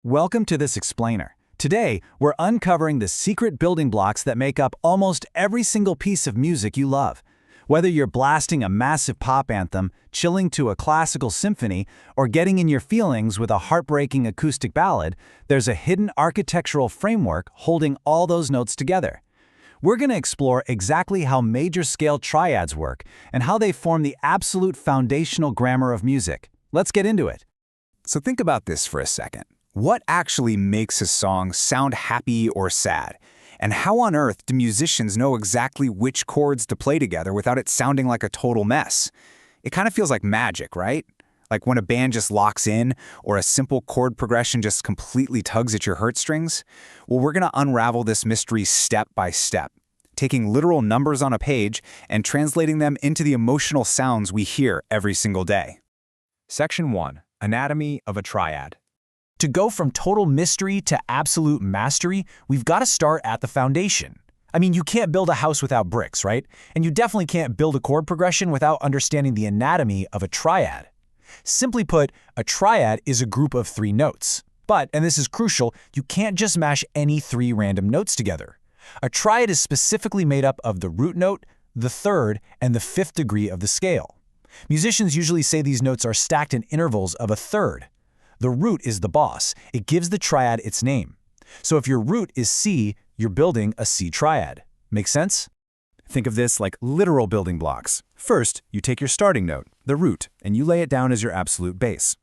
Welcome to this explainer. Today, we're uncovering the secret building blocks that make up almost every single piece of music you love. Whether you're blasting a massive pop anthem, chilling to a classical symphony, or getting in your feelings with a heartbreaking acoustic ballad, there's a hidden architectural framework holding all those notes together. We're going to explore exactly how major scale triads work and how they form the absolute foundational grammar of music. Let's get into it. So think about this for a second. What actually makes a song sound happy or sad? And how on earth do musicians know exactly which chords to play together without it sounding like a total mess? It kind of feels like magic, right? Like when a band just locks in, or a simple chord progression just completely tugs at your heartstrings? Well, we're going to unravel this mystery step by step, taking literal numbers on a page and translating them into the emotional sounds we hear every single day. Section 1. Anatomy of a triad. To go from total mystery to absolute mastery, we've got to start at the foundation. I mean, you can't build a house without bricks, right? And you definitely can't build a chord progression without understanding the anatomy of a triad. Simply put, a triad is a group of 3 notes. But, and this is crucial, you can't just mash any 3 random notes together. A triad is specifically made up of the root note, the 3rd, and the 5th degree of the scale. Musicians usually say these notes are stacked in intervals of a 3rd. The root is the boss. It gives the triad its name. So if your root is C, you're building a C triad. Make sense? Think of this like literal building blocks. First, you take your starting note, the root, and you lay it down as your absolute base.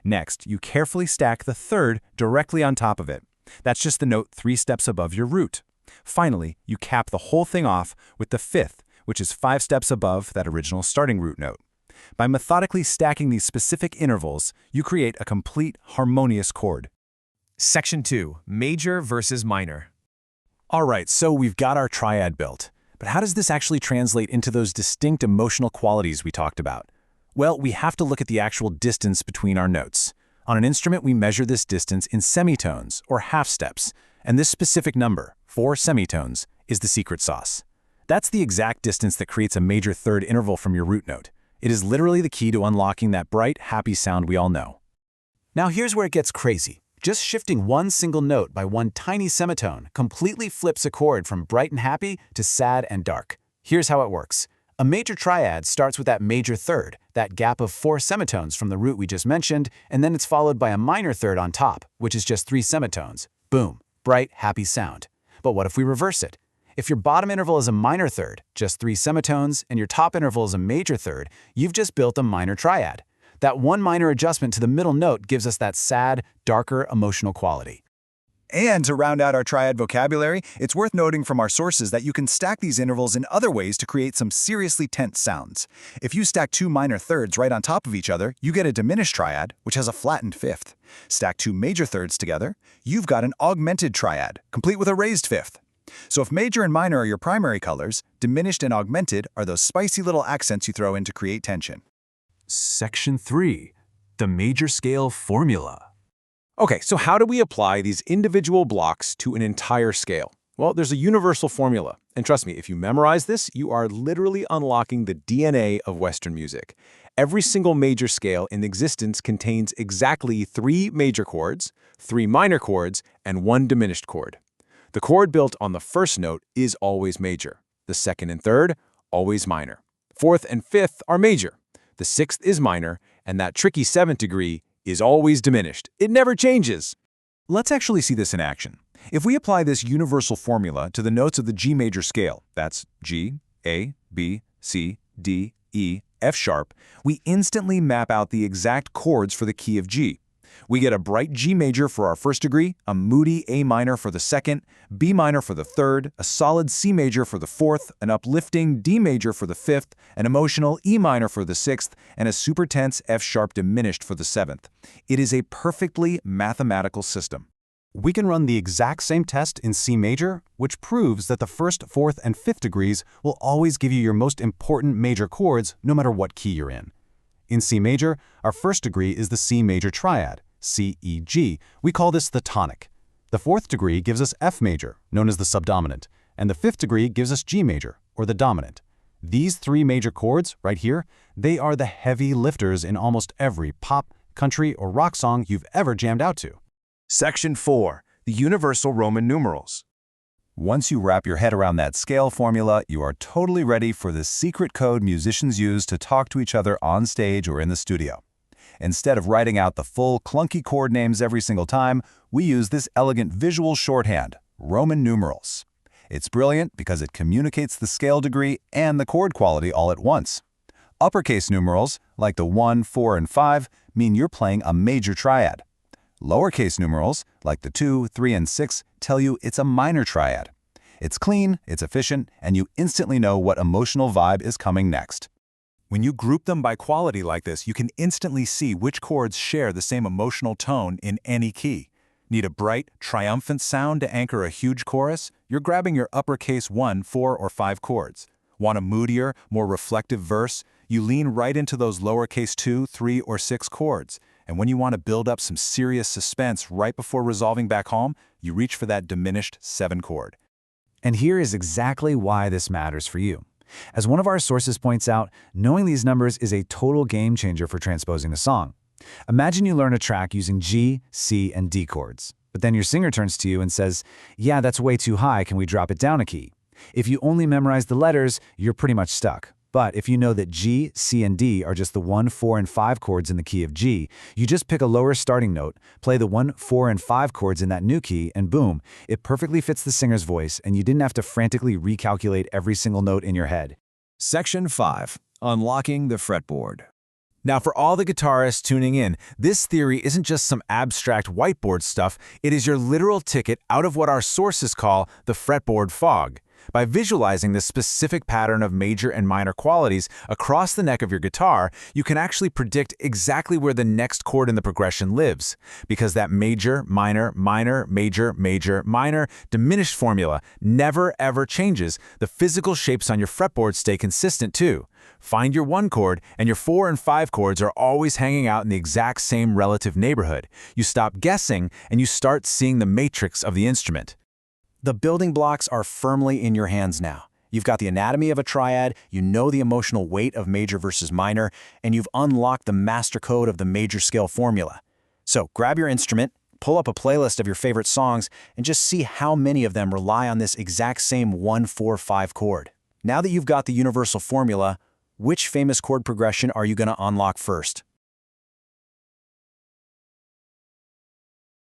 Next, you carefully stack the 3rd directly on top of it. That's just the note 3 steps above your root. Finally, you cap the whole thing off with the 5th, which is 5 steps above that original starting root note. By methodically stacking these specific intervals, you create a complete, harmonious chord. Section 2. Major versus minor. All right, so we've got our triad built. But how does this actually translate into those distinct emotional qualities we talked about? Well, we have to look at the actual distance between our notes. On an instrument, we measure this distance in semitones, or half steps, and this specific number, 4 semitones, is the secret sauce. That's the exact distance that creates a major 3rd interval from your root note. It is literally the key to unlocking that bright, happy sound we all know. Now here's where it gets crazy. Just shifting one single note by one tiny semitone completely flips a chord from bright and happy to sad and dark. Here's how it works. A major triad starts with that major 3rd, that gap of 4 semitones from the root we just mentioned, and then it's followed by a minor 3rd on top, which is just 3 semitones. Boom, bright, happy sound. But what if we reverse it? If your bottom interval is a minor 3rd, just 3 semitones, and your top interval is a major 3rd, you've just built a minor triad. That one minor adjustment to the middle note gives us that sad, darker emotional quality. And to round out our triad vocabulary, it's worth noting from our sources that you can stack these intervals in other ways to create some seriously tense sounds. If you stack 2 minor 3rds right on top of each other, you get a diminished triad, which has a flattened 5th. Stack 2 major 3rds together, you've got an augmented triad, complete with a raised 5th. So if major and minor are your primary colors, diminished and augmented are those spicy little accents you throw in to create tension. Section 3. The major scale formula. Okay, so how do we apply these individual blocks to an entire scale? Well, there's a universal formula. And trust me, if you memorize this, you are literally unlocking the DNA of Western music. Every single major scale in existence contains exactly 3 major chords, 3 minor chords, and 1 diminished chord. The chord built on the 1st note is always major. The 2nd and 3rd, always minor. 4th and 5th are major. The 6th is minor, and that tricky 7th degree is always diminished. It never changes. Let's actually see this in action. If we apply this universal formula to the notes of the G major scale, that's G, A, B, C, D, E, F sharp, we instantly map out the exact chords for the key of G. We get a bright G major for our 1st degree, a moody A minor for the 2nd, B minor for the 3rd, a solid C major for the 4th, an uplifting D major for the 5th, an emotional E minor for the 6th, and a super tense F sharp diminished for the 7th. It is a perfectly mathematical system. We can run the exact same test in C major, which proves that the 1st, 4th, and 5th degrees will always give you your most important major chords no matter what key you're in. In C major, our 1st degree is the C major triad, C, E, G. We call this the tonic. The 4th degree gives us F major, known as the subdominant, and the 5th degree gives us G major, or the dominant. These 3 major chords, right here, they are the heavy lifters in almost every pop, country, or rock song you've ever jammed out to. Section 4. The Universal Roman Numerals. Once you wrap your head around that scale formula, you are totally ready for the secret code musicians use to talk to each other on stage or in the studio. Instead of writing out the full clunky chord names every single time, we use this elegant visual shorthand, Roman numerals. It's brilliant because it communicates the scale degree and the chord quality all at once. Uppercase numerals, like the 1, 4, and 5, mean you're playing a major triad. Lowercase numerals, like the 2, 3, and 6, tell you it's a minor triad. It's clean, it's efficient, and you instantly know what emotional vibe is coming next. When you group them by quality like this, you can instantly see which chords share the same emotional tone in any key. Need a bright, triumphant sound to anchor a huge chorus? You're grabbing your uppercase 1, 4, or 5 chords. Want a moodier, more reflective verse? You lean right into those lowercase 2, 3, or 6 chords. And when you want to build up some serious suspense right before resolving back home, you reach for that diminished 7 chord. And here is exactly why this matters for you. As one of our sources points out, knowing these numbers is a total game changer for transposing the song. Imagine you learn a track using G, C, and D chords. But then your singer turns to you and says, "Yeah, that's way too high, can we drop it down a key?" If you only memorize the letters, you're pretty much stuck. But if you know that G, C, and D are just the 1, 4, and 5 chords in the key of G, you just pick a lower starting note, play the 1, 4, and 5 chords in that new key, and boom, it perfectly fits the singer's voice, and you didn't have to frantically recalculate every single note in your head. Section 5. Unlocking the fretboard. Now, for all the guitarists tuning in, this theory isn't just some abstract whiteboard stuff, it is your literal ticket out of what our sources call the fretboard fog. By visualizing this specific pattern of major and minor qualities across the neck of your guitar, you can actually predict exactly where the next chord in the progression lives. Because that major, minor, minor, major, major, minor, diminished formula never ever changes, the physical shapes on your fretboard stay consistent too. Find your 1 chord, and your 4 and 5 chords are always hanging out in the exact same relative neighborhood. You stop guessing, and you start seeing the matrix of the instrument. The building blocks are firmly in your hands now. You've got the anatomy of a triad, you know the emotional weight of major versus minor, and you've unlocked the master code of the major scale formula. So grab your instrument, pull up a playlist of your favorite songs, and just see how many of them rely on this exact same 1, 4, 5 chord. Now that you've got the universal formula, which famous chord progression are you going to unlock first?